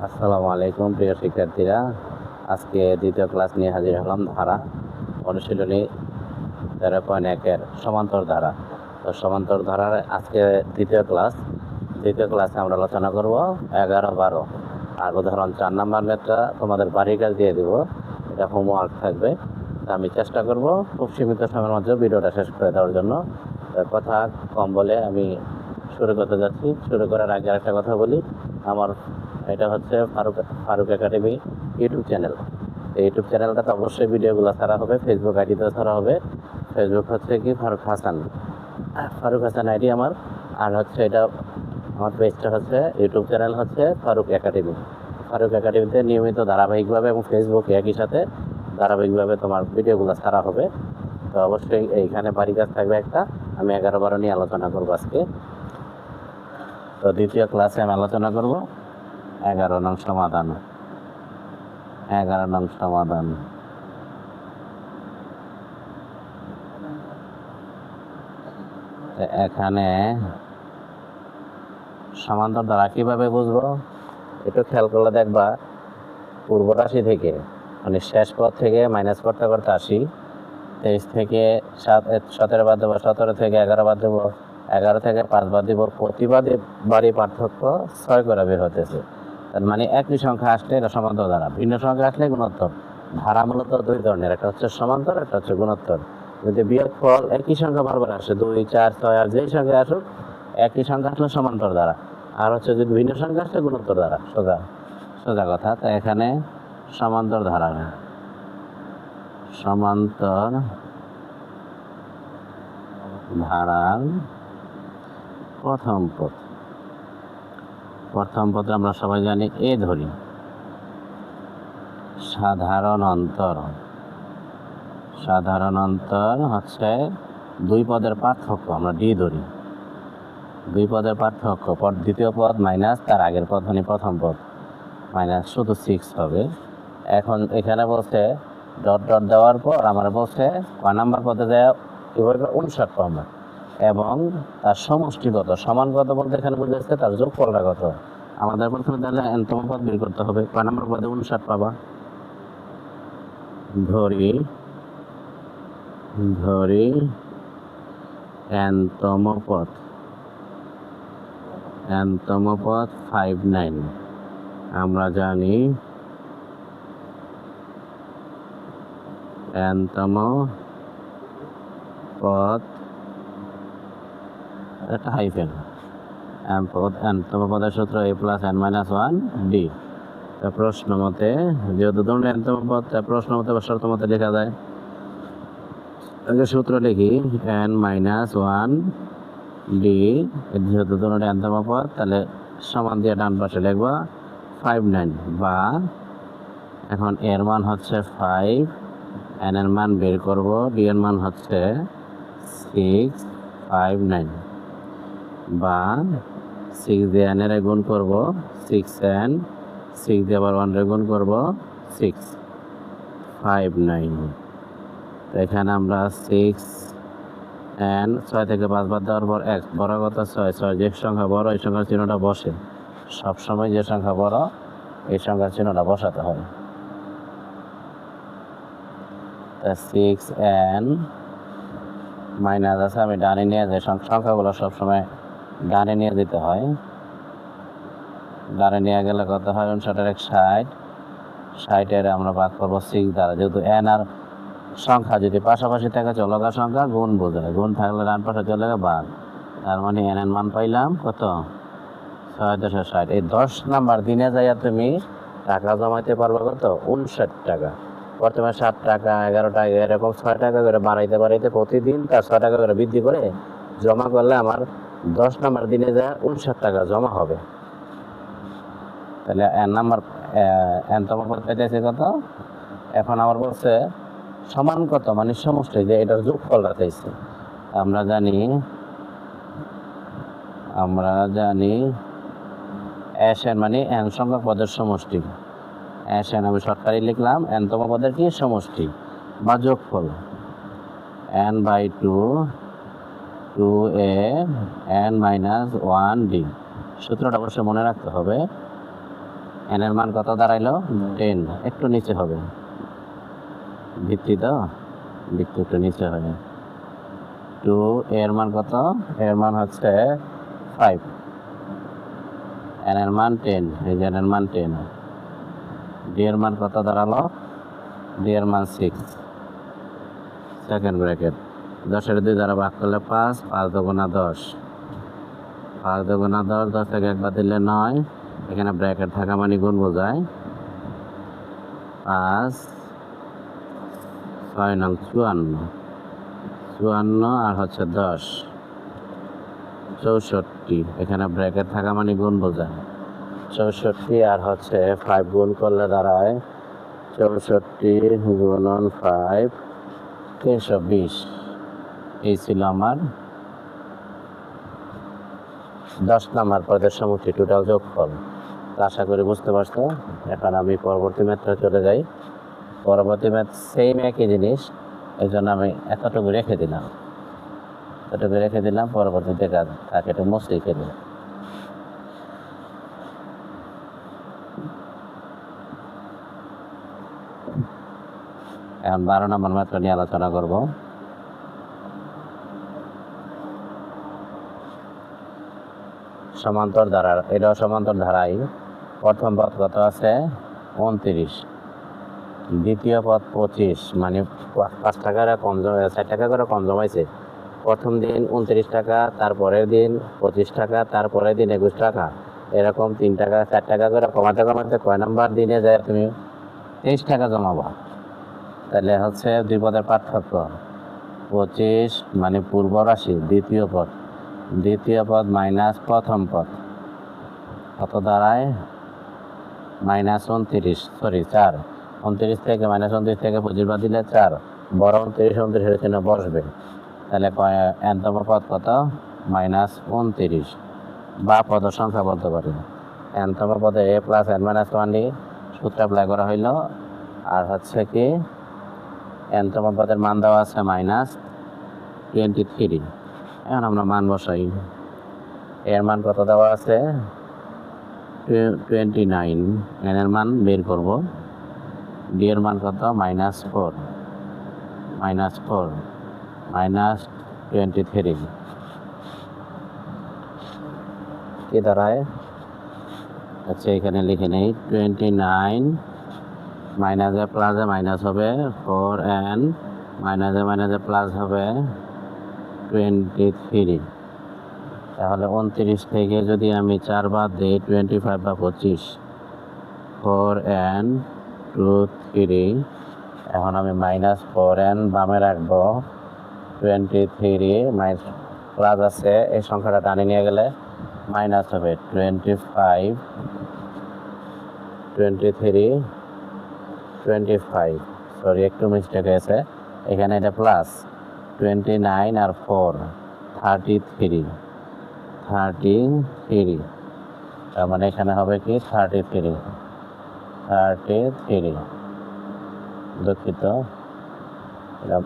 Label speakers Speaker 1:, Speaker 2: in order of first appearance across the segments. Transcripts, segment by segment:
Speaker 1: আসসালামু আলাইকুম প্রিয় শিক্ষার্থীরা। আজকে দ্বিতীয় ক্লাস নিয়ে হাজির হলাম। ধারা অনুশীলনী 13.1-এর সমান্তর ধারা। তো সমান্তর ধারার আজকে দ্বিতীয় ক্লাসে আমরা আলোচনা করব 11-12 আর উদাহরণ 4 নাম্বার ম্যাথটা তোমাদের বাড়ির কাজ দিয়ে দিব। এটা হোমওয়ার্ক থাকবে। আমি চেষ্টা করব খুব সীমিত সময়ের মধ্যে ভিডিওটা শেষ করে দেওয়ার জন্য। কথা কম বলে আমি শুরু করতে যাচ্ছি। শুরু করার আগে একটা কথা বলি, আমার এটা হচ্ছে ফারুক একাডেমি ইউটিউব চ্যানেল। এই ইউটিউব চ্যানেলটাতে অবশ্যই ভিডিওগুলো ছাড়া হবে, ফেসবুক আইডিতেও ছাড়া হবে। ফেসবুক হচ্ছে কি ফারুক হাসান আইডি আমার, আর হচ্ছে এটা আমার পেজটা হচ্ছে, ইউটিউব চ্যানেল হচ্ছে ফারুক একাডেমিতে নিয়মিত ধারাবাহিকভাবে এবং ফেসবুকে একই সাথে ধারাবাহিকভাবে তোমার ভিডিওগুলো ছাড়া হবে। তো অবশ্যই এইখানে বাড়ি কাজ থাকবে একটা। আমি 11-12 নিয়ে আলোচনা করবো আজকে। তো দ্বিতীয় ক্লাসে আমি আলোচনা করব 11 নং সমাধান। এখানে সমান্তর দ্বারা কিভাবে বুঝবো একটু খেয়াল করলে দেখবা, পূর্ব রাশি থেকে মানে শেষ পদ থেকে মাইনাস করতে করতে আসি। 23 থেকে 17 বাদ দেবো, 17 থেকে 11 বাদ দেবো, 11 থেকে 5 বাদ দিব। প্রতিবারই পার্থক্য 6 করে বের হতেছে। তার মানে একই সংখ্যা আসলে এটা সমান্তর ধারা, ভিন্ন সংখ্যা আসলে গুণোত্তর। ধারা মূলত দুই ধরনের, একটা হচ্ছে সমান্তর, একটা হচ্ছে গুণোত্তর। যদি বিয়োগফল একই সংখ্যা বারবার আসে, 2, 4, 6 আর যেই সংখ্যা আসুক, একই সংখ্যা আসলে সমান্তর ধারা। আর হচ্ছে যদি ভিন্ন সংখ্যা আসলে গুণোত্তর ধারা। সোজা কথা। তো এখানে সমান্তর ধারার প্রথম পদে আমরা সবাই জানি এ ধরি। সাধারণ অন্তর হচ্ছে দুই পদের পার্থক্য, আমরা ডি ধরি। দুই পদের পার্থক্য, দ্বিতীয় পদ মাইনাস তার আগের পদ মানে প্রথম পদ মাইনাস, শুধু 6 হবে। এখন এখানে বলছে ডট দেওয়ার পর আমার বলছে কয় নাম্বার পদে দেওয়া, এভাবে 59 পাবো এবং তার সমষ্টি কত, সমান কত বলতে এখানে বুঝেছে তার যোগফলটা কত। আমাদের প্রথমে তাহলে এনতম পদ বের করতে হবে। কয় নাম্বার পদে 59 পাবা, ধরি এনতম পদ 59। আমরা জানি এনতম পদ একটা হাইফেন, এনতম পদের সূত্র a + n-1 d। প্রশ্ন মতে যেহেতু দুটো এনতম পদ, প্রশ্ন মতে বা শর্ত মতে লেখা যায়, সূত্র লিখি n-1 d। যেহেতু দুটো এনতম পদ, তাহলে সমান দিয়ে ডান পাশে লিখবো 59, বা এখন এর মান হচ্ছে 5, n এর মান বের করব, d এর মান হচ্ছে 659, বা 6 দিয়ে n এর গুণ করব 6n, 6 দিয়ে আবার 1 এর গুণ করব 659। তো এখানে আমরা 6n, 6 থেকে 5 বাদ দেওয়ার পর 1 বড় কত 6, যে সংখ্যা বড় এই সংখ্যার চিহ্নটা বসে। সবসময় যে সংখ্যা বড় এই সংখ্যার চিহ্নটা বসাতে হয়। 6n মাইনাস আছে, আমি ডানে নিয়ে যাই, সংখ্যাগুলো সবসময় ডানে নিয়ে যেতে হয়। ডানে নিয়ে গেলে কত হয়, 59 60 আমরা ভাগ করবো 6 দ্বারা। যেহেতু n আর সংখ্যা যদি পাশাপাশি থাকে চলকা সংখ্যা, গুণ বোঝায়, গুণ থাকলে ডান পাশে চলে গেলে ভাগ। তার মানে n এর মান পাইলাম কত, 660। এই 10 নাম্বার দিনে যাইয়া তুমি টাকা জমাইতে পারবে কত, 59 টাকা। প্রথমে 7 টাকা, 11 টাকা, এরকম 6 টাকা করে বাড়াইতে প্রতিদিন তার 6 টাকা করে বৃদ্ধি করে জমা করলে আমার 10 নাম্বার দিনে যায় 59 টাকা জমা হবে। তাহলে এনতম পদ পেতেছে কত। এখন আমার বলছে সমান কত, মানে সমষ্টি, যে এটার যোগফলটা চাইছে। আমরা জানি Sn মানে n সংখ্যক পদের সমষ্টি। Sn আমি সরকারি লিখলাম, এনতম পদের কি সমষ্টি বা যোগফল, n/2 2a n - 1 d। সূত্রটা অবশ্যই মনে রাখতে হবে। এন এর মান কত দাঁড়াইলো 10, একটু নিচে হবে, ভিত্তি তো ভিত্তি একটু নিচে হবে। 2 এর মান কত, এর মান হচ্ছে 5, এন এর মান 10, এই যে এন এর মান 10। ডি এর মান কত দাঁড়ালো, ডি এর মান 6, সেকেন্ড ব্র্যাকেট 10 2 দ্বারা ভাগ করলে 5, 5 দুগুণা 10, 5 দুগুণা 10, 10 থেকে একবার দিলে 9, এখানে ব্র্যাকেট থাকা মানে গুণ বোঝায়। 5 6 নং 54, 54 আর হচ্ছে 10 64, এখানে ব্র্যাকেট থাকা মানে গুণ বোঝায়। 64 আর হচ্ছে 5 গুণ করলে দাঁড়ায় 64 গুণন 5, 320। এই ছিল আমার 10 নম্বর পদের সমষ্টি টোটাল যোগফল। আশা করি বুঝতে পারছো। এখন আমি পরবর্তী ম্যাথে চলে যাই। পরবর্তী ম্যাথ সেম একই জিনিস, এই জন্য আমি এতটুকু রেখে দিলাম, পরবর্তীতে কাজ তাকে একটু মুছে রেখে দিলাম। এখন 12 নম্বর ম্যাথ নিয়ে আলোচনা করব। সমান্তর ধারা, এটাও সমান্তর ধারাই। প্রথম পদ কত আছে 29, দ্বিতীয় পদ 25, মানে 5 টাকা কম, 4 টাকা করে কম জমাইছে। প্রথম দিন 29 টাকা, তারপরের দিন 25 টাকা, তারপরের দিন 21 টাকা, এরকম 3 টাকা 4 টাকা করে কমাতে কমাতে কয় নাম্বার দিনে যায় তুমি 23 টাকা জমাবা। তাহলে হচ্ছে দুই পদের পার্থক্য 25 মানে পূর্ব রাশি, দ্বিতীয় পদ মাইনাস প্রথম পদ কত দাঁড়ায় -29, সরি 4, 29 থেকে -29 থেকে 25 বাদ দিলে 4, বড় 29 এর চিহ্ন বসবে। তাহলে এনতম পদ কত -29, বা পদ সংখ্যা বলতে পারি। এনতম পদে a প্লাস n মাইনাস 1 সূত্র অ্যাপ্লাই করা হইল। আর হচ্ছে কি এনতম পদের মান দেওয়া আছে -23। এখন আমরা মান বসাই। এর মান কত দেওয়া আছে 29, এন এর মান বের করব। ডি এর মান কত -4, -23 কি দাঁড়ায়, আচ্ছা এখানে লিখে নেই 29 মাইনাসে প্লাসে মাইনাস হবে 4n, মাইনাসে প্লাস হবে 23। তাহলে 29 থেকে যদি আমি 4 বাদ দিই 25 বা 25, 4n 2 3, এখন আমি -4n বামে রাখবো, 23 মাইনাস প্লাস আছে, এই সংখ্যাটা টানে নিয়ে গেলে মাইনাস হবে 25, 25, সরি একটু মিস্টেক হয়েছে, এখানে এটা প্লাস 29 আর 4 33, তার মানে এখানে হবে কি 33, দুঃখিত এটা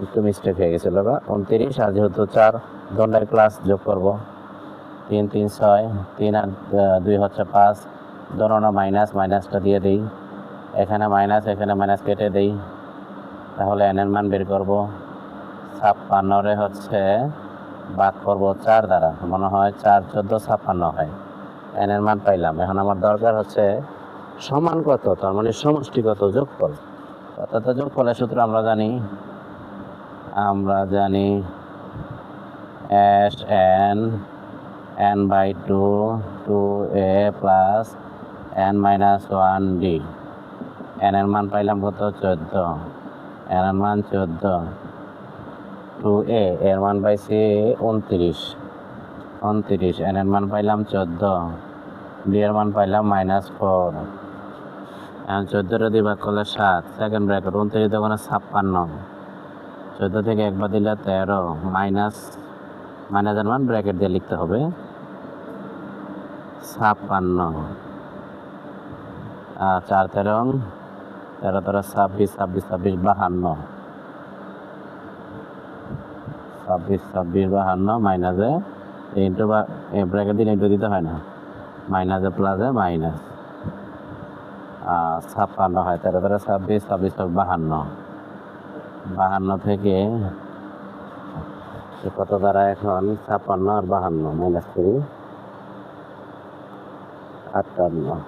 Speaker 1: একটু মিস্টেক হয়ে গেছিল। 29 আর যেহেতু 4 দণ্ডের ক্লাস যোগ করব, 3 3 6, 3 আর 2 হচ্ছে 5, দোনো মাইনাসটা দিয়ে দিই, এখানে মাইনাস কেটে দিই। তাহলে এন এর মান বের করব। 56 হচ্ছে ভাগ করব 4 দ্বারা, মনে হয় 4 14 56 হয়। এন এর মান পাইলাম। এখন আমার দরকার হচ্ছে সমান কত, তার মানে সমষ্টি কত, যোগফল। অর্থাৎ যোগফলের সূত্র আমরা জানি S N by 2a plus n minus 1d। N এর মান পাইলাম কত 14, এন এর মান 14, 2a এর মান পাইছি 29, এন এর মান পাইলাম 14, ডি এর মান পাইলাম -4। এখন 14 দিয়ে ভাগ করলে 7, সেকেন্ড ব্র্যাকেট 29 দোকানে 56, 14 থেকে একবার দিলে 13, মাইনাসের মান ব্র্যাকেট দিয়ে লিখতে হবে 56, আর 4 13 26, 26 52, 52 মাইনাসে ইন্টু বা ব্র্যাকেট দিলে ইন্টু দিতে হয় না, মাইনাসে প্লাসে মাইনাস 56 হয়, 13 13 26, 26 52, 52 থেকে কত দ্বারা এখন 56 আর 52 মাইনাস করি 58।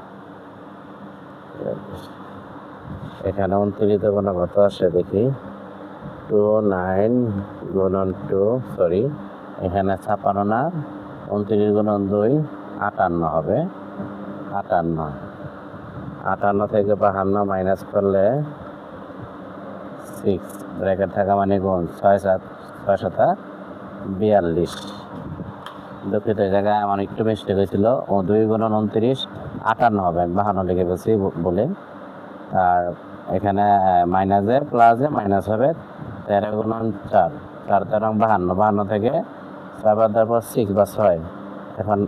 Speaker 1: এখানে 29 গুণ কত আসে দেখি, 29 গুণন 2, সরি এখানে 56 না, 29 গুণন 2 58 হবে। 58 থেকে 52 মাইনাস করলে 6, ব্র্যাকেট থাকা মানে গুণ 6 7 6 7 42। দুঃখিত, এই জায়গায় আমার একটু মিস্টেক হয়েছিল, ও 2 গুণন 29 58 হবে, 52 লিখে ফেলছি বলে। আর এখানে মাইনাসে প্লাসে মাইনাস হবে, 13 গুণন 4, 4 13 52, 52 থেকে 6 বাদ দেওয়ার পর 6 বা 6, এখন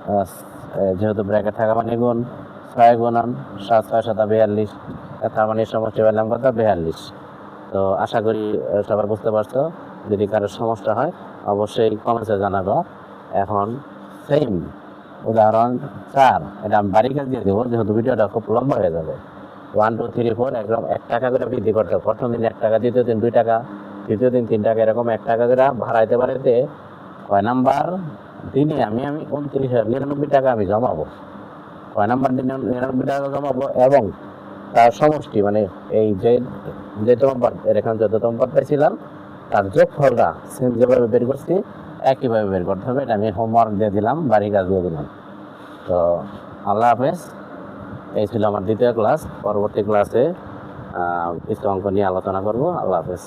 Speaker 1: যেহেতু ব্র্যাকেট থাকা মানে গুণ 6 গুণন 7 6 7 42, তার মানে সমষ্টি পেলাম কত 42। তো আশা করি সবাই বুঝতে পারছো। যদি কারোর সমস্যা হয় অবশ্যই কমেন্টে জানাবো। এখন সেম উদাহরণ 4, এটা আমি বাড়ি কাজ দিয়ে দেবো যেহেতু ভিডিওটা খুব লম্বা হয়ে যাবে। 1 2 3 4 একদম 1 টাকা করে বৃদ্ধি করতে হবে। প্রথম দিন 1 টাকা, দ্বিতীয় দিন 2 টাকা, তৃতীয় দিন 3 টাকা, এরকম 1 টাকা করে বাড়াইতে বাড়াইতে কয় নাম্বার দিনে আমি 29,99 টাকা আমি জমাবো। কয় নাম্বার দিনে 99 টাকা জমাবো এবং তার সমষ্টি মানে এই যে তমপাত, এখানে যত তমপাত পাইছিলাম তার যোগফলটা সেম যেভাবে বের করছি একইভাবে বের করতে হবে। এটা আমি হোমওয়ার্ক দিয়ে দিলাম, বাড়ি কাজ দিয়ে দিলাম। তো আল্লাহ হাফেজ। এই ছিল আমার দ্বিতীয় ক্লাস। পরবর্তী ক্লাসে কিছু অঙ্ক নিয়ে আলোচনা করব। আল্লাহ হাফেজ।